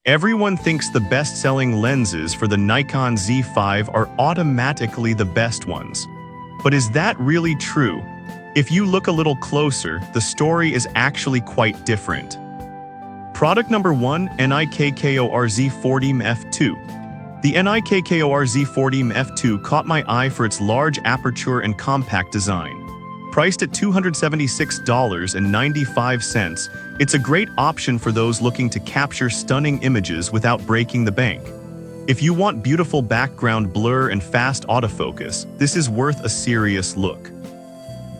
Everyone thinks the best-selling lenses for the Nikon Z5 are automatically the best ones. But is that really true? If you look a little closer, the story is actually quite different. Product number 1, Nikon Z40 f2. The Nikon Z40 f2 caught my eye for its large aperture and compact design. Priced at $276.95, it's a great option for those looking to capture stunning images without breaking the bank. If you want beautiful background blur and fast autofocus, this is worth a serious look.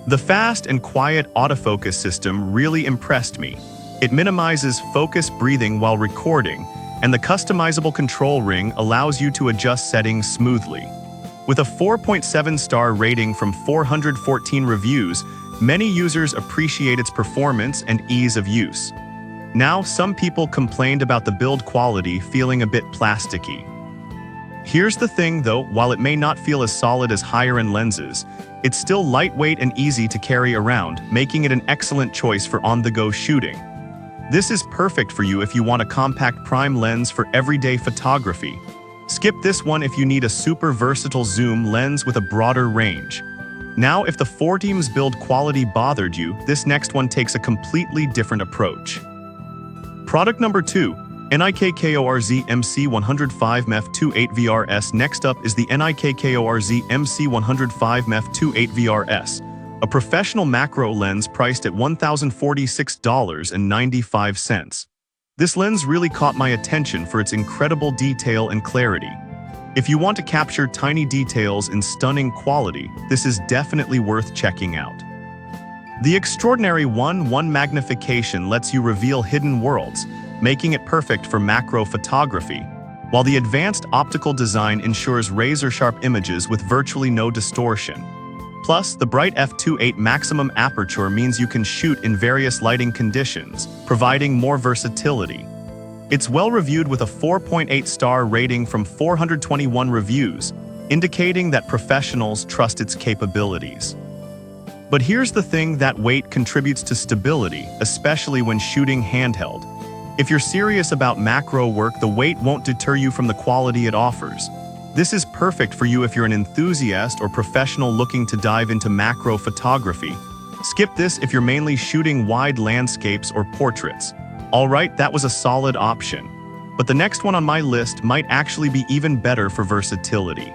The fast and quiet autofocus system really impressed me. It minimizes focus breathing while recording, and the customizable control ring allows you to adjust settings smoothly. With a 4.7-star rating from 414 reviews, many users appreciate its performance and ease of use. Now, some people complained about the build quality feeling a bit plasticky. Here's the thing though, while it may not feel as solid as higher-end lenses, it's still lightweight and easy to carry around, making it an excellent choice for on-the-go shooting. This is perfect for you if you want a compact prime lens for everyday photography. Skip this one if you need a super versatile zoom lens with a broader range. Now, if the 4D's build quality bothered you, this next one takes a completely different approach. Product number 2, Nikon Z MC105 f2.8 VRS. Next up is the Nikon Z MC105 f2.8 VRS, a professional macro lens priced at $1,046.95. This lens really caught my attention for its incredible detail and clarity. If you want to capture tiny details in stunning quality, this is definitely worth checking out. The extraordinary 1:1 magnification lets you reveal hidden worlds, making it perfect for macro photography, while the advanced optical design ensures razor-sharp images with virtually no distortion. Plus, the bright f2.8 maximum aperture means you can shoot in various lighting conditions, providing more versatility. It's well-reviewed with a 4.8-star rating from 421 reviews, indicating that professionals trust its capabilities. But here's the thing: that weight contributes to stability, especially when shooting handheld. If you're serious about macro work, the weight won't deter you from the quality it offers. This is perfect for you if you're an enthusiast or professional looking to dive into macro photography. Skip this if you're mainly shooting wide landscapes or portraits. Alright, that was a solid option. But the next one on my list might actually be even better for versatility.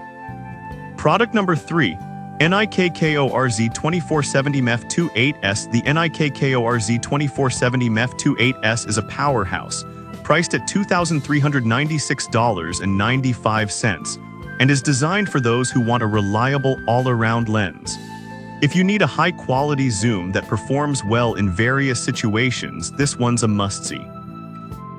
Product number 3, Nikon Z2470 f2.8s. The Nikon Z2470 f2.8s is a powerhouse, priced at $2,396.95, and is designed for those who want a reliable all-around lens. If you need a high-quality zoom that performs well in various situations, this one's a must-see.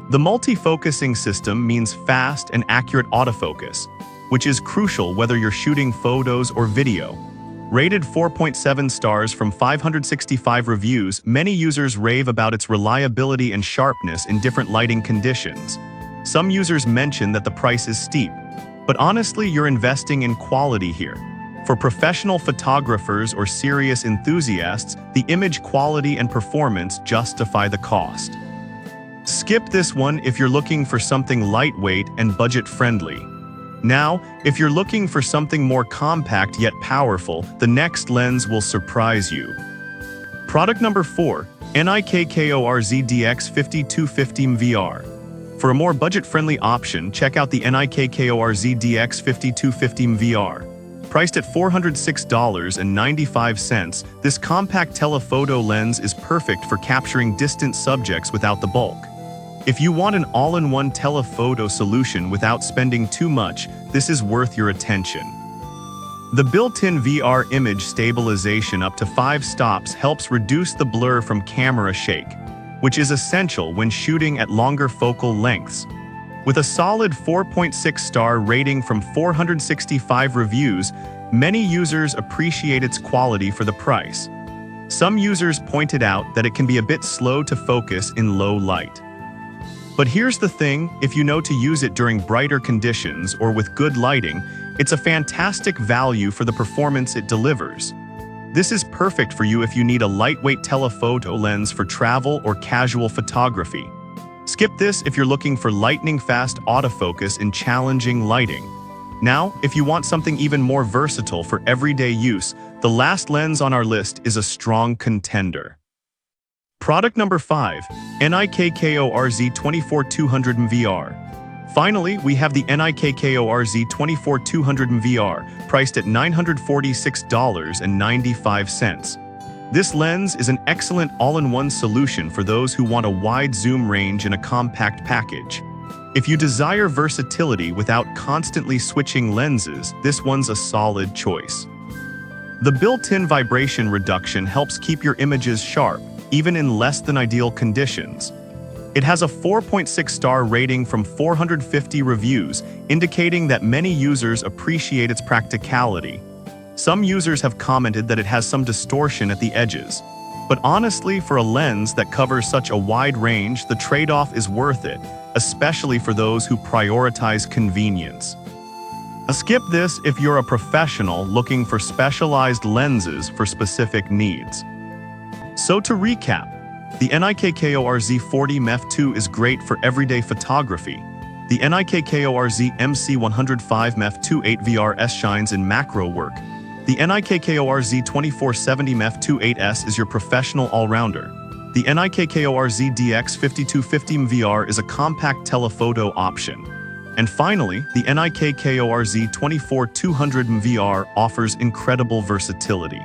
The multi-focusing system means fast and accurate autofocus, which is crucial whether you're shooting photos or video. Rated 4.7 stars from 565 reviews, many users rave about its reliability and sharpness in different lighting conditions. Some users mention that the price is steep, but honestly, you're investing in quality here. For professional photographers or serious enthusiasts, the image quality and performance justify the cost. Skip this one if you're looking for something lightweight and budget-friendly. Now, if you're looking for something more compact yet powerful, the next lens will surprise you. Product number 4, Nikon ZDX5250 VR. For a more budget-friendly option, check out the Nikon ZDX5250 VR. Priced at $406.95, this compact telephoto lens is perfect for capturing distant subjects without the bulk. If you want an all-in-one telephoto solution without spending too much, this is worth your attention. The built-in VR image stabilization up to 5 stops helps reduce the blur from camera shake, which is essential when shooting at longer focal lengths. With a solid 4.6-star rating from 465 reviews, many users appreciate its quality for the price. Some users pointed out that it can be a bit slow to focus in low light. But here's the thing: if you know to use it during brighter conditions or with good lighting, it's a fantastic value for the performance it delivers. This is perfect for you if you need a lightweight telephoto lens for travel or casual photography. Skip this if you're looking for lightning-fast autofocus in challenging lighting. Now, if you want something even more versatile for everyday use, the last lens on our list is a strong contender. Product number 5, Nikon 24-200 VR. Finally, we have the Nikon 24-200 VR, priced at $946.95. This lens is an excellent all-in-one solution for those who want a wide zoom range in a compact package. If you desire versatility without constantly switching lenses, this one's a solid choice. The built-in vibration reduction helps keep your images sharp, even in less than ideal conditions. It has a 4.6-star rating from 450 reviews, indicating that many users appreciate its practicality. Some users have commented that it has some distortion at the edges. But honestly, for a lens that covers such a wide range, the trade-off is worth it, especially for those who prioritize convenience. Skip this if you're a professional looking for specialized lenses for specific needs. So to recap, the Nikon Z40 MEF2 is great for everyday photography. The Nikon MC105 MEF2 8VRS shines in macro work. The Nikon Z2470 MEF2 8S is your professional all-rounder. The Nikon DX5250 VR is a compact telephoto option. And finally, the Nikon Z24-200 VR offers incredible versatility.